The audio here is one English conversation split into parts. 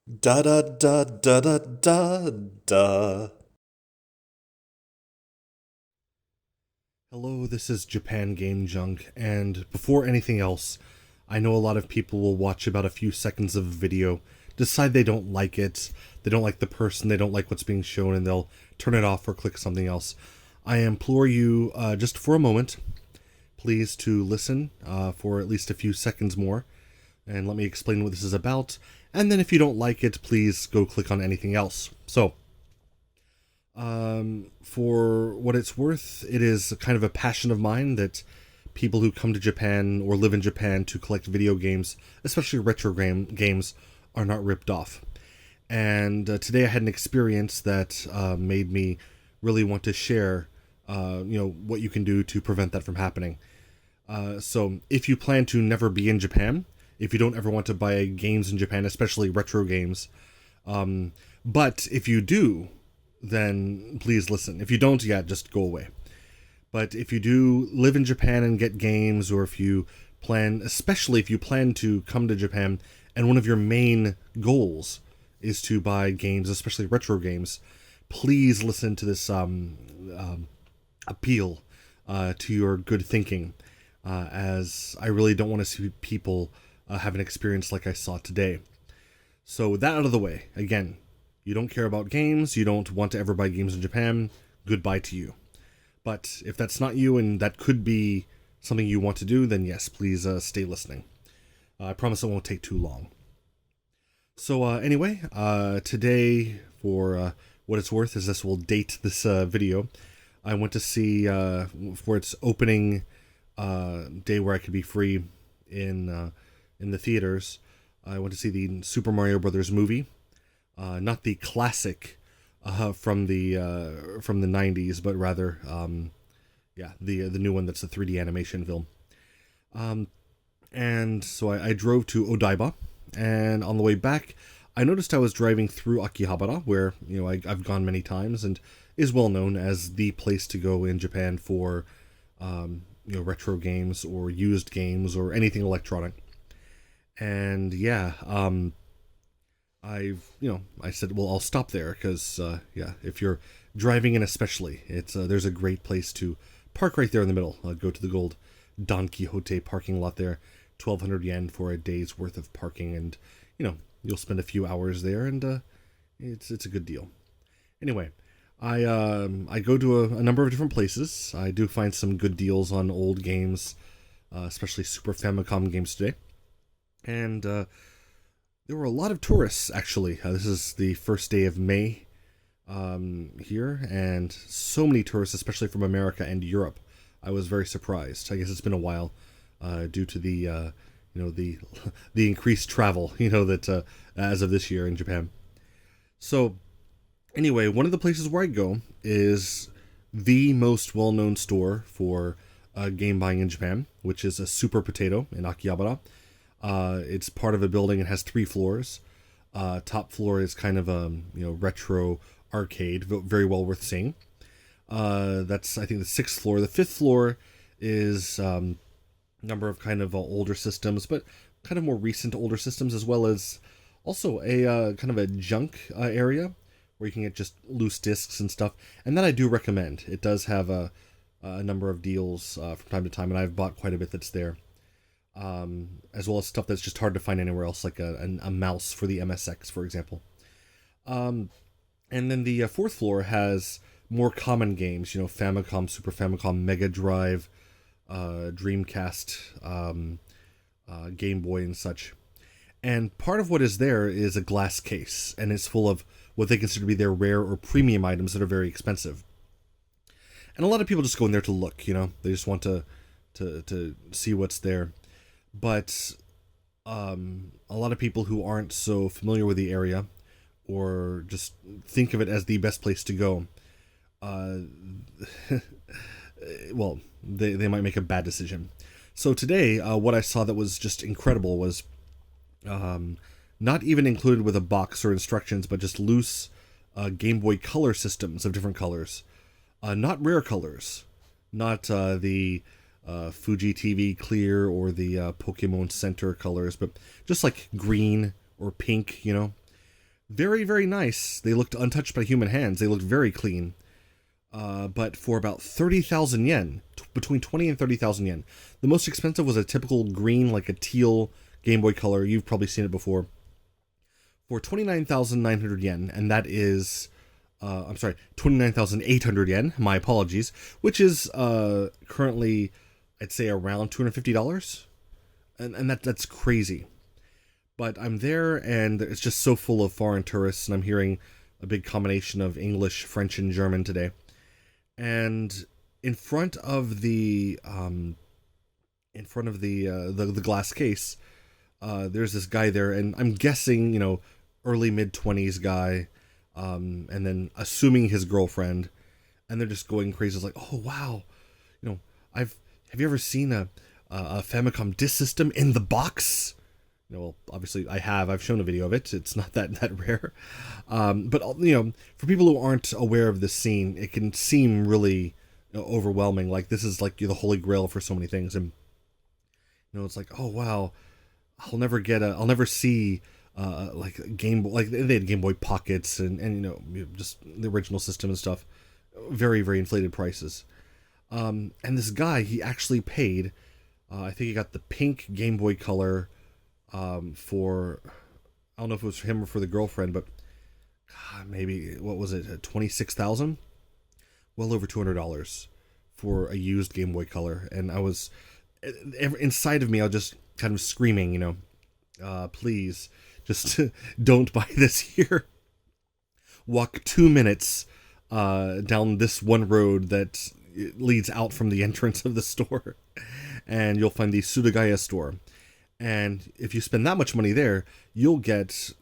Da da da da da da da. Hello, this is Japan Game Junk, and before anything else, I know a lot of people will watch about a few seconds of a video, decide they don't like it, they don't like the person, they don't like what's being shown, and they'll turn it off or click something else. I implore you, just for a moment, please to listen for at least a few seconds more, and let me explain what this is about, and then if you don't like it, please go click on anything else. So, for what it's worth, it is kind of a passion of mine that people who come to Japan or live in Japan to collect video games, especially retro games, are not ripped off. And today I had an experience that made me really want to share, what you can do to prevent that from happening. So if you plan to never be in Japan, if you don't ever want to buy games in Japan, especially retro games, but if you do, then please listen. If you don't, yeah, just go away. But if you do live in Japan and get games, or if you plan, especially if you plan to come to Japan and one of your main goals is to buy games, especially retro games, please listen to this appeal to your good thinking, as I really don't want to see people have an experience like I saw today. So with that out of the way, again, you don't care about games, you don't want to ever buy games in Japan, goodbye to you. But if that's not you and that could be something you want to do, then yes, please stay listening. I promise it won't take too long. So anyway, today, for what it's worth, as this will date this video, I went to see, for its opening day where I could be free in the theaters, I went to see the Super Mario Brothers movie. Not the classic from the 90s, but rather, the new one that's the 3D animation film. And so I drove to Odaiba, and on the way back, I noticed I was driving through Akihabara, where I've gone many times and is well known as the place to go in Japan for retro games or used games or anything electronic. And I said, well, I'll stop there because, if you're driving in especially, it's there's a great place to park right there in the middle. Go to the gold Don Quixote parking lot there, 1,200 yen for a day's worth of parking, and, you'll spend a few hours there, and it's a good deal. Anyway, I go to a number of different places. I do find some good deals on old games, especially Super Famicom games today. And there were a lot of tourists, actually. This is the first day of May here, and so many tourists, especially from America and Europe. I was very surprised. I guess it's been a while due to the the increased travel, that as of this year in Japan. So anyway, one of the places where I go is the most well-known store for game buying in Japan, which is a Super Potato in Akihabara. It's part of a building. It has 3 floors. Top floor is kind of a retro arcade, very well worth seeing. That's, I think, the 6th floor. The 5th floor is a number of kind of older systems, but kind of more recent older systems, as well as also a kind of a junk area where you can get just loose discs and stuff. And that I do recommend. It does have a number of deals from time to time, and I've bought quite a bit that's there. As well as stuff that's just hard to find anywhere else, like a mouse for the MSX, for example. And then the 4th floor has more common games, Famicom, Super Famicom, Mega Drive, Dreamcast, Game Boy, and such. And part of what is there is a glass case, and it's full of what they consider to be their rare or premium items that are very expensive. And a lot of people just go in there to look, they just want to see what's there. But a lot of people who aren't so familiar with the area, or just think of it as the best place to go, well, they might make a bad decision. So today, what I saw that was just incredible was not even included with a box or instructions, but just loose Game Boy Color systems of different colors. Not rare colors, not the Fuji TV Clear or the Pokemon Center colors, but just like green or pink, Very, very nice. They looked untouched by human hands. They looked very clean. But for about 30,000 yen, between 20 and 30,000 yen. The most expensive was a typical green, like a teal Game Boy Color. You've probably seen it before. For 29,900 yen, and that is, 29,800 yen, my apologies, which is currently, I'd say, around $250. And that's crazy. But I'm there, and it's just so full of foreign tourists, and I'm hearing a big combination of English, French, and German today. And in front of the glass case, there's this guy there, and I'm guessing, early mid-20s guy, and then assuming his girlfriend, and they're just going crazy. It's like, oh wow, have you ever seen a Famicom disk system in the box? Well, obviously I've shown a video of it. It's not that rare. But for people who aren't aware of this scene, it can seem really overwhelming. Like this is like the holy grail for so many things. And, it's like, oh wow, I'll never see, like Game Boy, like they had Game Boy Pockets and just the original system and stuff. Very, very inflated prices. And this guy, he actually paid, I think he got the pink Game Boy Color, for, I don't know if it was for him or for the girlfriend, but God, maybe, what was it, 26,000? Well over $200 for a used Game Boy Color. And I was, inside of me, I was just kind of screaming, please, just don't buy this here. Walk 2 minutes down this one road that leads out from the entrance of the store, and you'll find the Sudagaya store. And if you spend that much money there, you can get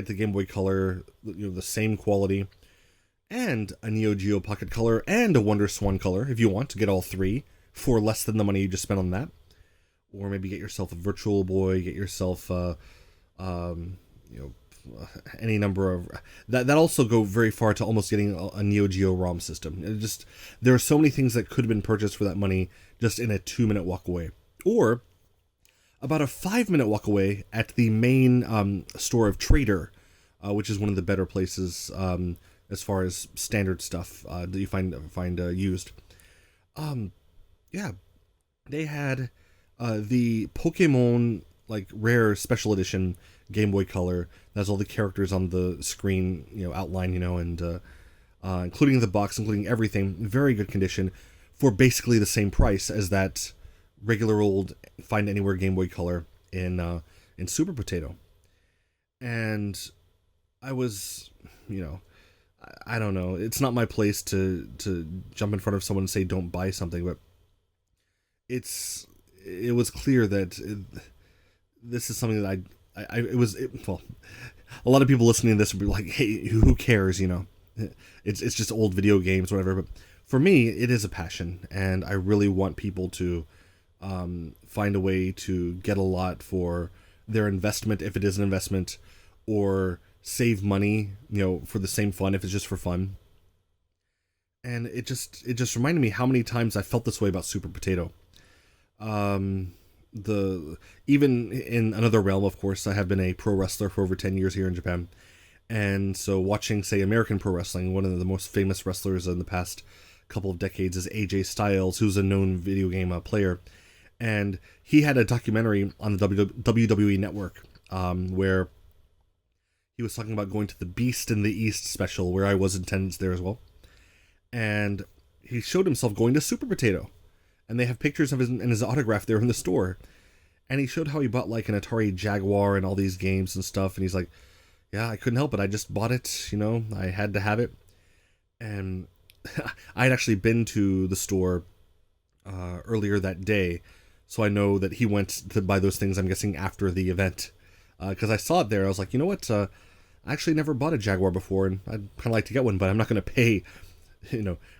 the Game Boy Color, the same quality, and a Neo Geo Pocket Color, and a Wonder Swan Color, if you want to get all three for less than the money you just spent on that. Or maybe get yourself a Virtual Boy, get yourself, any number of that also go very far to almost getting a Neo Geo ROM system. There are so many things that could have been purchased for that money just in a 2-minute walk away, or about a 5-minute walk away at the main store of Trader, which is one of the better places as far as standard stuff that you find used. They had the Pokemon like rare special edition Game Boy Color that has all the characters on the screen, outline, and including the box, including everything, very good condition for basically the same price as that regular old find anywhere Game Boy Color in Super Potato. And I was, I don't know, it's not my place to jump in front of someone and say don't buy something, but it was clear that this is something that a lot of people listening to this would be like, hey, who cares, it's just old video games, whatever. But for me, it is a passion, and I really want people to find a way to get a lot for their investment, if it is an investment, or save money, for the same fun, if it's just for fun. And it just reminded me how many times I felt this way about Super Potato. Even in another realm, of course, I have been a pro wrestler for over 10 years here in Japan. And so watching, say, American pro wrestling, one of the most famous wrestlers in the past couple of decades is AJ Styles, who's a known video game player. And he had a documentary on the WWE Network where he was talking about going to the Beast in the East special, where I was in attendance there as well. And he showed himself going to Super Potato. And they have pictures of his autograph there in the store. And he showed how he bought like an Atari Jaguar and all these games and stuff. And he's like, yeah, I couldn't help it. I just bought it. I had to have it. And I had actually been to the store earlier that day. So I know that he went to buy those things, I'm guessing, after the event. Because I saw it there. I was like, you know what? I actually never bought a Jaguar before. And I'd kind of like to get one. But I'm not going to pay,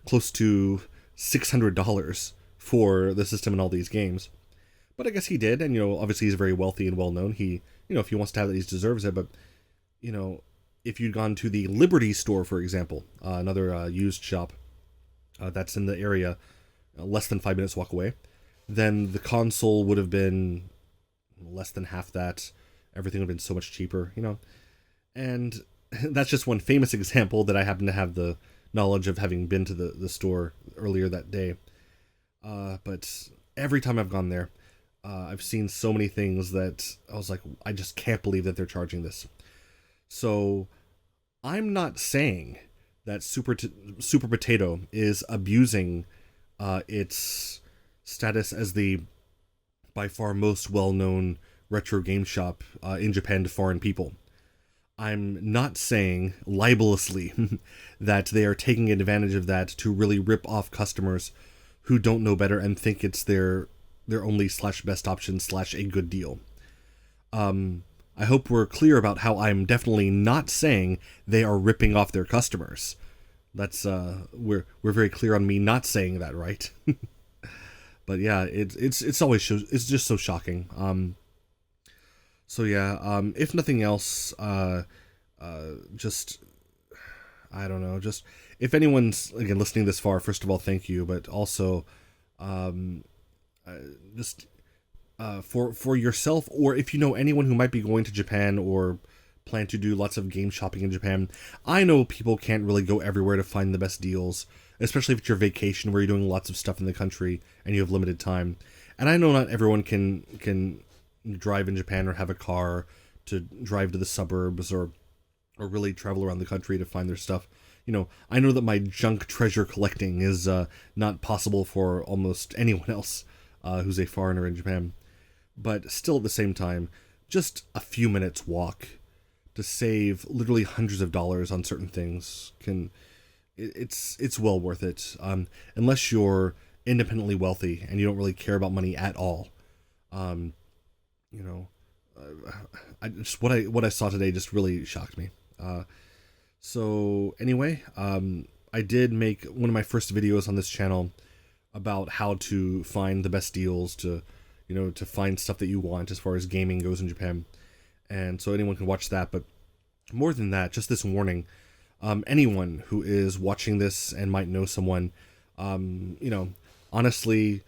close to $600 for the system and all these games. But I guess he did, and obviously he's very wealthy and well known. He, if he wants to have it, he deserves it. But if you'd gone to the Liberty store, for example, another used shop that's in the area, less than 5 minutes walk away, then the console would have been less than half that. Everything would have been so much cheaper, And that's just one famous example that I happen to have the knowledge of, having been to the store earlier that day. But every time I've gone there, I've seen so many things that I was like, I just can't believe that they're charging this. So I'm not saying that Super Potato is abusing its status as the by far most well-known retro game shop in Japan to foreign people. I'm not saying libelously that they are taking advantage of that to really rip off customers who don't know better and think it's their only / best option / a good deal. I hope we're clear about how I'm definitely not saying they are ripping off their customers. That's we're very clear on me not saying that, right? But yeah, it's always it's just so shocking. So yeah, if nothing else, just I don't know, just if anyone's again listening this far, first of all, thank you, but also just for yourself, or if you know anyone who might be going to Japan or plan to do lots of game shopping in Japan. I know people can't really go everywhere to find the best deals, especially if it's your vacation where you're doing lots of stuff in the country and you have limited time. And I know not everyone can drive in Japan or have a car to drive to the suburbs or really travel around the country to find their stuff. You know, I know that my junk treasure collecting is not possible for almost anyone else who's a foreigner in Japan. But still, at the same time, just a few minutes walk to save literally hundreds of dollars on certain things it's well worth it. Unless you're independently wealthy and you don't really care about money at all. You know, I just what I saw today just really shocked me. So anyway, I did make one of my first videos on this channel about how to find the best deals to find stuff that you want as far as gaming goes in Japan. And so anyone can watch that. But more than that, just this warning, anyone who is watching this and might know someone, honestly,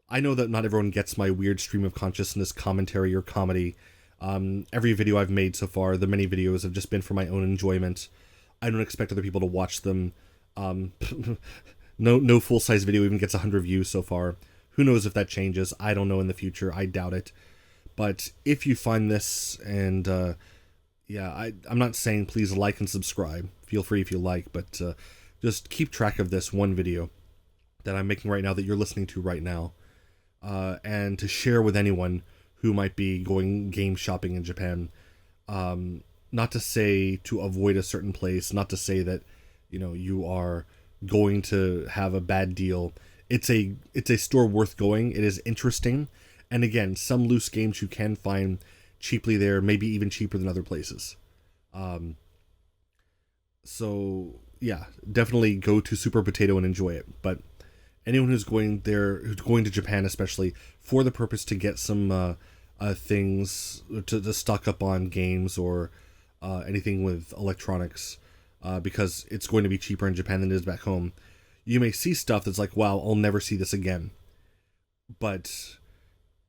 I know that not everyone gets my weird stream of consciousness commentary or comedy. Every video I've made so far, the many videos have just been for my own enjoyment. I don't expect other people to watch them. No full-size video even gets 100 views so far. Who knows if that changes? I don't know in the future. I doubt it. But if you find this, and I'm not saying please like and subscribe. Feel free if you like, but just keep track of this one video that I'm making right now that you're listening to right now, and to share with anyone who might be going game shopping in Japan. Not to say to avoid a certain place, not to say that you are going to have a bad deal. It's a store worth going. It is interesting. And again, some loose games you can find cheaply there, maybe even cheaper than other places. So yeah, definitely go to Super Potato and enjoy it. But anyone who's going there, who's going to Japan especially, for the purpose to get some things to stock up on games or anything with electronics, because it's going to be cheaper in Japan than it is back home, you may see stuff that's like, wow, I'll never see this again. But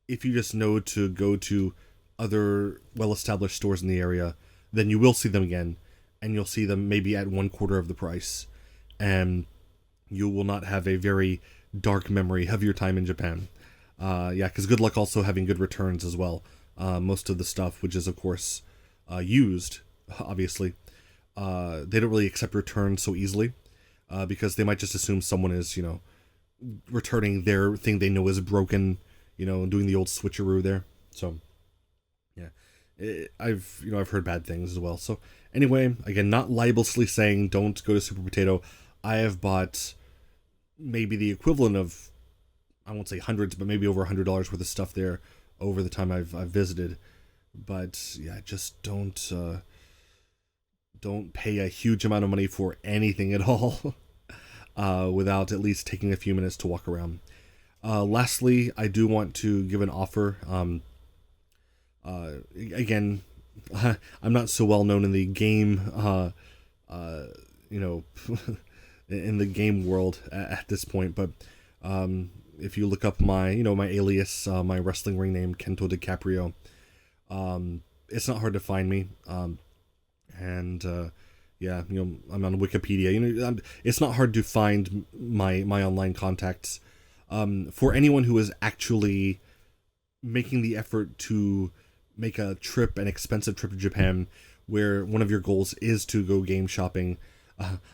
if you just know to go to other well-established stores in the area, then you will see them again, and you'll see them maybe at 1/4 of the price, and you will not have a very dark memory of your time in Japan. Because good luck also having good returns as well. Most of the stuff, which is of course used, obviously, they don't really accept returns so easily, because they might just assume someone is, returning their thing they know is broken, doing the old switcheroo there. So yeah, I've heard bad things as well. So anyway, again, not libelously saying don't go to Super Potato. I have bought maybe the equivalent of, I won't say hundreds, but maybe over $100 worth of stuff there over the time I've visited. But yeah, just don't pay a huge amount of money for anything at all without at least taking a few minutes to walk around. Lastly, I do want to give an offer. Again, I'm not so well known in the game, in the game world at this point, but if you look up my alias, my wrestling ring name, Kento DiCaprio, it's not hard to find me. And yeah, I'm on Wikipedia. It's not hard to find my online contacts. For anyone who is actually making the effort to make a trip, an expensive trip to Japan, where one of your goals is to go game shopping,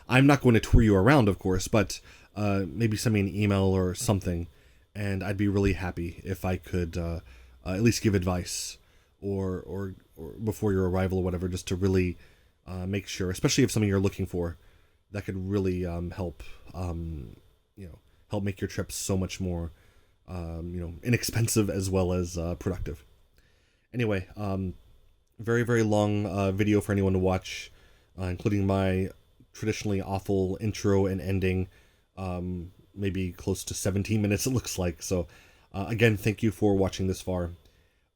I'm not going to tour you around, of course, but maybe send me an email or something, and I'd be really happy if I could at least give advice or before your arrival or whatever, just to really make sure, especially if something you're looking for, that could really help help make your trip so much more inexpensive as well as productive. Anyway, very, very long video for anyone to watch, including my traditionally awful intro and ending, maybe close to 17 minutes it looks like. So again, thank you for watching this far.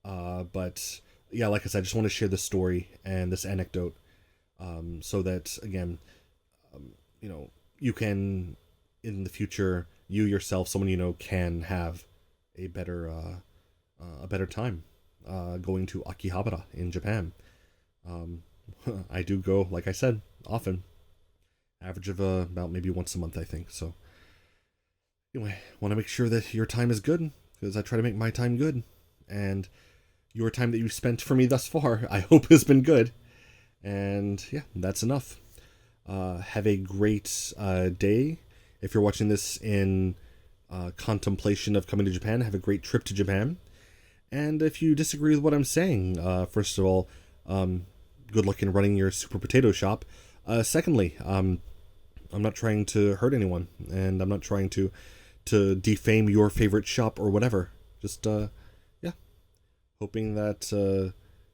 But yeah, like I said, I just want to share this story and this anecdote, so that, again, you can, in the future, you yourself, someone you know, can have a better time going to Akihabara in Japan. I do go, like I said, often. Average of about maybe once a month, I think. So anyway, want to make sure that your time is good, because I try to make my time good. And your time that you've spent for me thus far, I hope has been good. And yeah, that's enough. Have a great day. If you're watching this in contemplation of coming to Japan, have a great trip to Japan. And if you disagree with what I'm saying, first of all, good luck in running your super potato shop. Secondly, I'm not trying to hurt anyone, and I'm not trying to defame your favorite shop or whatever. Just yeah, hoping that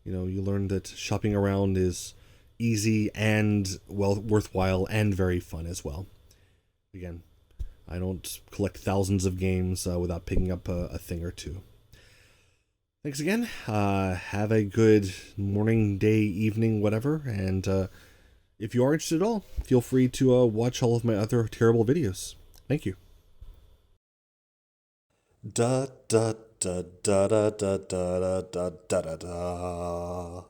you learn that shopping around is easy and worthwhile and very fun as well. Again, I don't collect thousands of games without picking up a thing or two. Thanks again. Have a good morning, day, evening, whatever. And if you are interested at all, feel free to watch all of my other terrible videos. Thank you. Da da da da da da da da da da da.